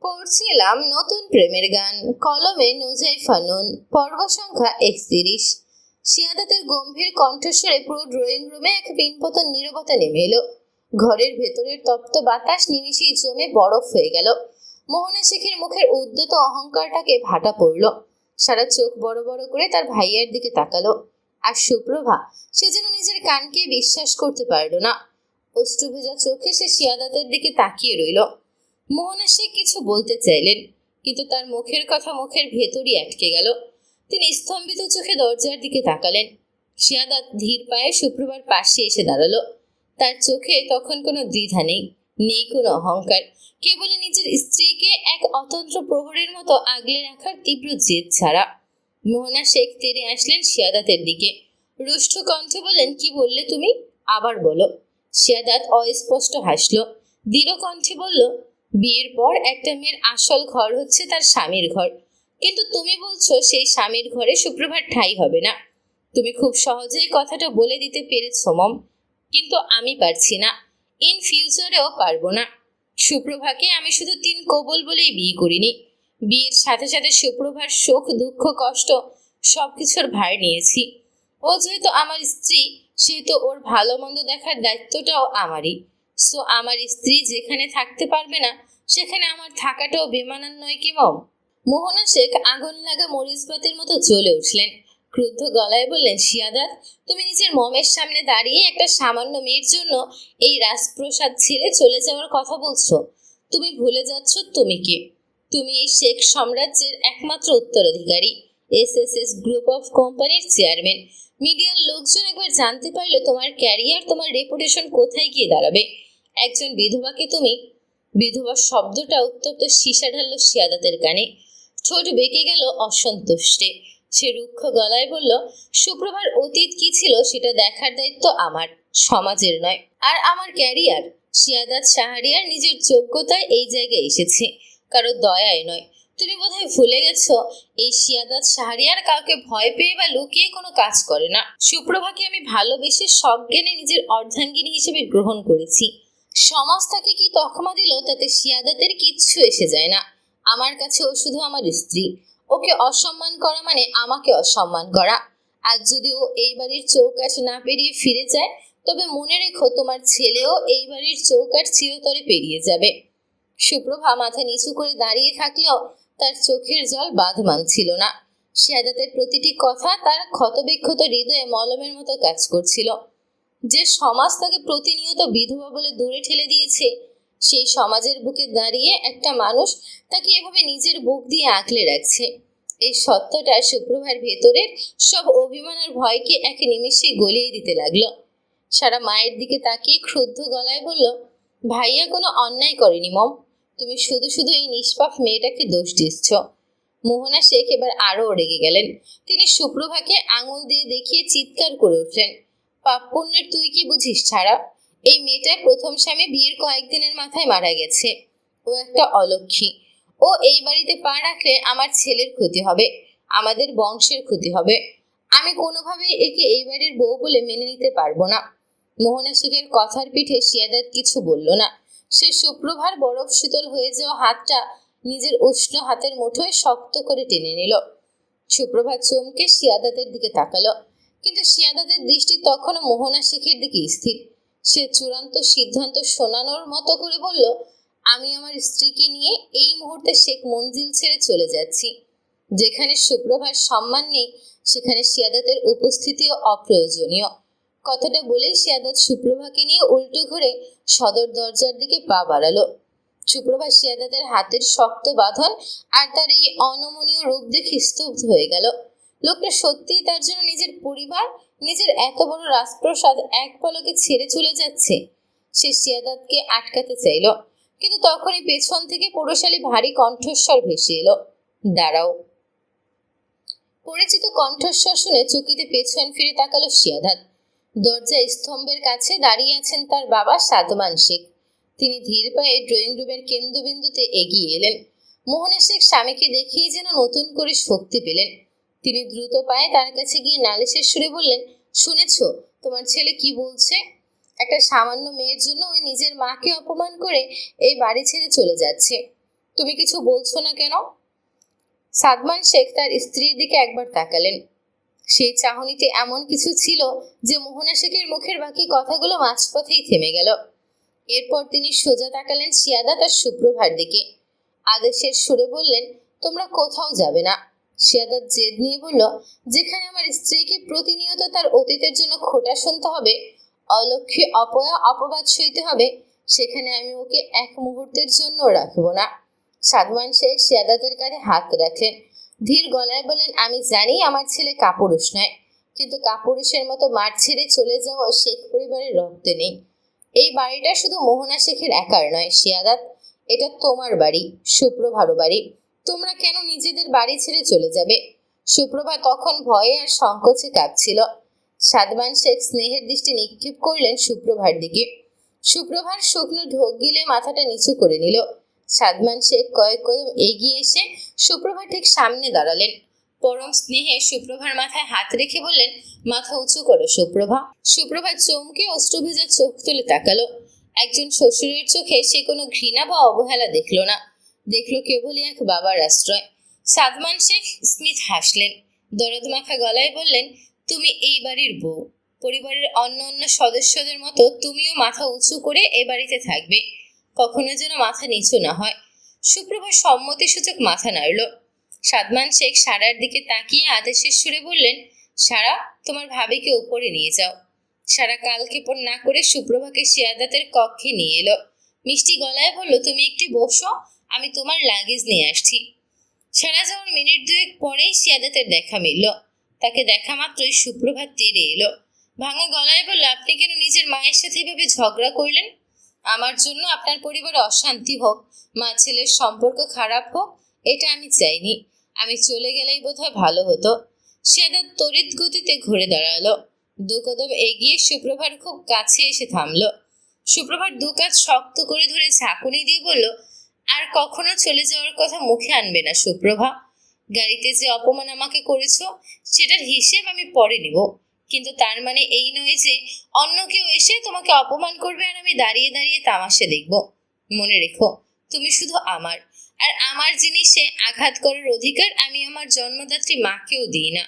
পড়ছিলাম নতুন প্রেমের গান, কলমে নুজাই ফানুন, পর্ব সংখ্যা 31। শিয়াদাতের গম্ভীর কণ্ঠস্বরে পুরো ড্রয়িং রুমে এক পিনপতন নীরবতা নেমে এলো। ঘরের ভেতরের তপ্ত বাতাস নিমিষেই জমে বরফ হয়ে গেল। মোহনা শেখের মুখের উদ্যত অহংকারটাকে ভাটা পড়ল। সারা চোখ বড় বড় করে তার ভাইয়ের দিকে তাকালো। আর সুপ্রভা, সে যেন নিজের কানকে বিশ্বাস করতে পারল না। অশ্রুভেজা চোখে সে শিয়াদাতের দিকে তাকিয়ে রইল। মোহনা শেখ কিছু বলতে চাইলেন, কিন্তু তার মুখের কথা মুখের ভেতরই আটকে গেল। তিনি স্তম্ভিত চোখে দরজার দিকে তাকালেন। শিয়াদাত ধীর পায়ে সুপ্রভার পাশে এসে দাঁড়ালো। তার চোখে তখন কোনো দ্বিধা নেই, নেই কোনো অহংকার, কেবল নিজের স্ত্রীকে এক অতন্ত্র প্রহরের মতো আগলে রাখার তীব্র জেদ ছাড়া। মোহনা শেখ তেড়ে আসলেন শিয়াদাতের দিকে। রুষ্ট কণ্ঠে বললেন, কি বললে তুমি? আবার বলো। শিয়াদাত অস্পষ্ট হাসল, দৃঢ় কণ্ঠে বলল, বিয়ের পর একটা মেয়ের আসল ঘর হচ্ছে তার স্বামীর ঘর, কিন্তু তুমি বলছো সেই স্বামীর ঘরে সুপ্রভার ঠাঁই হবে না। তুমি খুব সহজেই কথাটা বলে দিতে পেরেছ মম, কিন্তু আমি পারছি না, ইন ফিউচারেও পারবো না। সুপ্রভাকে আমি শুধু 3 কবুল বলেই বিয়ে করিনি, বিয়ের সাথে সাথে সুপ্রভার সুখ দুঃখ কষ্ট সবকিছুর ভার নিয়েছি। ও যেহেতু আমার স্ত্রী, সেহেতু ওর ভালো মন্দ দেখার দায়িত্বটাও আমারই। সো আমার স্ত্রী যেখানে থাকতে পারবে না, সেখানে আমার থাকাটাও বেমানান নয় কি মম? মোহনা শেখ আগুন লাগা মরিচবাতির মতো জ্বলে উঠলেন। ক্রুদ্ধ গলায় বললেন, শিয়াদাত, তুমি নিজের মমের সামনে দাঁড়িয়ে একটা সামান্য মেয়ের জন্য এই রাজপ্রসাদ ছেড়ে চলে যাওয়ার কথা বলছো? তুমি ভুলে যাচ্ছ তুমি কে। তুমি এই শেখ সাম্রাজ্যের একমাত্র উত্তরাধিকারী, এসএসএস গ্রুপ অফ কোম্পানির চেয়ারম্যান। মিডিয়ার লোকজন একবার জানতে পারলে তোমার ক্যারিয়ার, তোমার রেপুটেশন কোথায় গিয়ে দাঁড়াবে। একজন বিধবাকে তুমি, বিধবা শব্দটা উত্তপ্ত সীসা ঢালল শিয়াদাতের কানে। ঠোঁট বেঁকে গেল অসন্তুষ্টে। সে রুক্ষ গলায় বলল, সুপ্রভার অতীত কি ছিল সেটা দেখার দায়িত্ব আমার, সমাজের নয়। আর আমার ক্যারিয়ার, শিয়াদাত শাহরিয়ার নিজের যোগ্যতায় এই জায়গায় এসেছে, কারো দয়ায় নয়। তুমি বোধহয় ভুলে গেছো, এই শিয়াদাত শাহরিয়ার কাউকে ভয় পেয়ে বা লুকিয়ে কোনো কাজ করে না। সুপ্রভাকে আমি ভালোবেসে সজ্ঞানে নিজের অর্ধাঙ্গিনী হিসেবে গ্রহণ করেছি। সমাজ তাকে কি তকমা দিল তাতে শিয়াদাতের কিচ্ছু এসে যায় না। আমার কাছে ও শুধু আমার স্ত্রী। ওকে অসম্মান করা মানে আমাকে অসম্মান করা। আজ যদি ও এই বাড়ির চৌকাঠ না পেরিয়ে ফিরে যায়, তবে মনে রেখো তোমার ছেলেও এই বাড়ির চৌকাঠ চিরতরে পেরিয়ে যাবে। সুপ্রভা মাথা নিচু করে দাঁড়িয়ে থাকলেও তার চোখের জল বাঁধ মানছিল না। শিয়াদাতের প্রতিটি কথা তার ক্ষতবিক্ষত হৃদয়ে মলমের মতো কাজ করছিল। যে সমাজ তাকে প্রতিনিয়ত বিধবা বলে দূরে ঠেলে দিয়েছে, সেই সমাজের বুকে দাঁড়িয়ে একটা মানুষ তাকে এভাবে নিজের বুক দিয়ে আঁকলে রাখছে। এই সত্যটা সুপ্রভার ভেতরের সব অভিমান আর ভয়কে এক নিমেষে গলিয়ে দিতে লাগলো। সারা মায়ের দিকে তাকিয়ে ক্ষুব্ধ গলায় বলল, ভাইয়া কোনো অন্যায় করেনি মম, তুমি শুধু শুধু এই নিষ্পাপ মেয়েটাকে দোষ দিচ্ছ। মোহনা শেখ এবার আরও রেগে গেলেন। তিনি সুপ্রভাকে আঙুল দিয়ে দেখিয়ে চিৎকার করে উঠলেন, পাপ পুণ্যের তুই কি বুঝিস ছাড়া? এই মেয়েটার প্রথম স্বামী বিয়ের কয়েকদিনের মাথায় মারা গেছে। ও একটা অলক্ষী। ও এই বাড়িতে পা রাখলে আমার ছেলের ক্ষতি হবে, আমাদের বংশের ক্ষতি হবে। আমি কোনোভাবেই একে এই বাড়ির বউ বলে মেনে নিতে পারবো না। মোহনা শেখের কথার পিঠে শিয়াদাত কিছু বলল না। সে সুপ্রভার বরফ শীতল হয়ে যাওয়া হাতটা নিজের উষ্ণ হাতের মুঠোয় শক্ত করে টেনে নিল। সুপ্রভা চমকে শিয়াদাতের দিকে তাকালো, কিন্তু শিয়াদাতের দৃষ্টি তখনও মোহনা শেখের দিকে স্থির। সে চূড়ান্ত সিদ্ধান্ত শোনানোর মতো করে বলল, আমি আমার স্ত্রীকে নিয়ে এই মুহূর্তে শেখ মঞ্জিল ছেড়ে চলে যাচ্ছি। যেখানে সুপ্রভার সম্মান নেই, সেখানে শিয়াদাতের উপস্থিতিও অপ্রয়োজনীয়। কথাটা বলেই শিয়াদাত সুপ্রভাকে নিয়ে উল্টো ঘুরে সদর দরজার দিকে পা বাড়ালো। সুপ্রভা শিয়াদাতের হাতের শক্ত বাঁধন আর তার এই অনমনীয় রূপ দেখে স্তব্ধ হয়ে গেল। লোকটা সত্যিই তার জন্য নিজের পরিবার, নিজের এত বড় রাজপ্রসাদ এক পলকে ছেড়ে চলে যাচ্ছে। সে শিয়াদাতকে আটকাতে চাইল, কিন্তু তখনই পেছন থেকে পুরুষালী ভারী কণ্ঠস্বর ভেসে এলো, দাঁড়াও। পরিচিত কণ্ঠস্বর শুনে চকিতে পেছন ফিরে তাকালো শিয়াদাত। দরজা স্তম্ভের কাছে দাঁড়িয়ে আছেন তার বাবা সাদমান শেখ। তিনি ধীর পায়ে ড্রয়িং রুমের কেন্দ্রবিন্দুতে এগিয়ে এলেন। মোহনা শেখ স্বামীকে দেখিয়ে যেন নতুন করে শক্তি পেলেন। তিনি দ্রুত পায়ে তার কাছে গিয়ে নালিশের সুরে বললেন, শুনেছ তোমার ছেলে কি বলছে? একটা সামান্য মেয়ের জন্য ওই নিজের মাকে অপমান করে এই বাড়ি ছেড়ে চলে যাচ্ছে। তুমি কিছু বলছো না কেন? সাদমান শেখ তার স্ত্রীর দিকে একবার তাকালেন। সেই চাহনিতে এমন কিছু ছিল যে মোহনা শেখের মুখের বাকি কথাগুলো মাঝপথেই থেমে গেল। এরপর তিনি সোজা তাকালেন শিয়াদাত আর সুপ্রভার দিকে। আদেশের সুরে বললেন, তোমরা কোথাও যাবে না। শিয়াদাত জেদ নিয়ে বলল, যেখানে আমার স্ত্রীকে প্রতিনিয়ত তার অতীতের জন্য খোঁটা শুনতে হবে, অলক্ষ্যে অপবাদ সইতে হবে, সেখানে আমি ওকে এক মুহূর্তের জন্য রাখবো না। সাদমান শেখ শিয়াদাতের কাঁধে হাত রাখলেন, ধীর গলায় বললেন, আমি জানি আমার ছেলে কাপুরুষ নয়, কিন্তু কাপুরুষের মতো মাঠ ছেড়ে চলে যাওয়া শেখ পরিবারের রক্তে নেই। এই বাড়িটা শুধু মোহনা শেখের একার নয় শিয়াদাত, এটা তোমার বাড়ি, সুপ্রভারও বাড়ি। তোমরা কেন নিজেদের বাড়ি ছেড়ে চলে যাবে? সুপ্রভা তখন ভয়ে আর সংকোচে কাঁপছিল। সাদমান শেখ স্নেহের দৃষ্টি নিক্ষেপ করলেন সুপ্রভার দিকে। সুপ্রভার শুকনো ঢোক গিলে মাথাটা নিচু করে নিল। সাদমান শেখ কয়েক কদম এগিয়ে এসে সুপ্রভার ঠিক সামনে দাঁড়ালেন। পরম স্নেহে সুপ্রভার মাথায় হাত রেখে বললেন, মাথা উঁচু করো সুপ্রভা। সুপ্রভা চমকে অশ্রুভেজা চোখ তুলে তাকালো। একজন শ্বশুরের চোখে সে কোনো ঘৃণা বা অবহেলা দেখল না, দেখলো কেবলই এক বাবার আশ্রয়। সাদমান শেখ স্মিথ হাসলেন, দরদ মাখা গলায় বললেন, তুমি এই বাড়ির বউ, পরিবারের অন্য অন্য সদস্যদের মতো তুমিও মাথা উঁচু করে এ বাড়িতে থাকবে, কখনো যেন মাথা নিচু না হয়। সুপ্রভা সম্মতিসূচক মাথা নাড়ল। সাদমান শেখ সারার দিকে তাকিয়ে আদেশের সুরে বললেন, সারা, তোমার ভাবিকে উপরে নিয়ে যাও। সারা কালক্ষেপণ না করে সুপ্রভাকে শিয়াদাতের কক্ষে নিয়ে এলো। মিষ্টি গলায় বলল, তুমি একটু বসো, আমি তোমার লাগেজ নিয়ে আসছি। সারা যাওয়ার মিনিট দুয়েক পরেই শিয়াদাতের দেখা মিলল। তাকে দেখা মাত্রই সুপ্রভাত তেড়ে এলো। ভাঙা গলায় বলল, আপনি কেন নিজের মায়ের সাথে এভাবে ঝগড়া করলেন? আমার জন্য আপনার পরিবারে অশান্তি হোক, মা ছেলের সম্পর্ক খারাপ হোক, এটা আমি চাইনি। আমি চলে গেলেই বোধহয় ভালো হতো। শিয়াদাত তড়িৎ গতিতে ঘুরে দাঁড়ালো। দু কদম এগিয়ে সুপ্রভার খুব কাছে এসে থামলো। সুপ্রভার দু কাজ শক্ত করে ধরে ঝাঁকুনি দিয়ে বলল, আর কখনো চলে যাওয়ার কথা মুখে আনবে না সুপ্রভা। গাড়িতে যে অপমান আমাকে করেছো সেটার হিসেব আমি পরে নিব, কিন্তু তার মানে এই নয় যে অন্য কেউ এসে তোমাকে অপমান করবে আর আমি দাঁড়িয়ে দাঁড়িয়ে তামাশা দেখব। মনে রেখো, তুমি শুধু আমার, আর আমার জিনিসে আঘাত করার অধিকার আমি আমার জন্মদাত্রী মাকেও দিই না।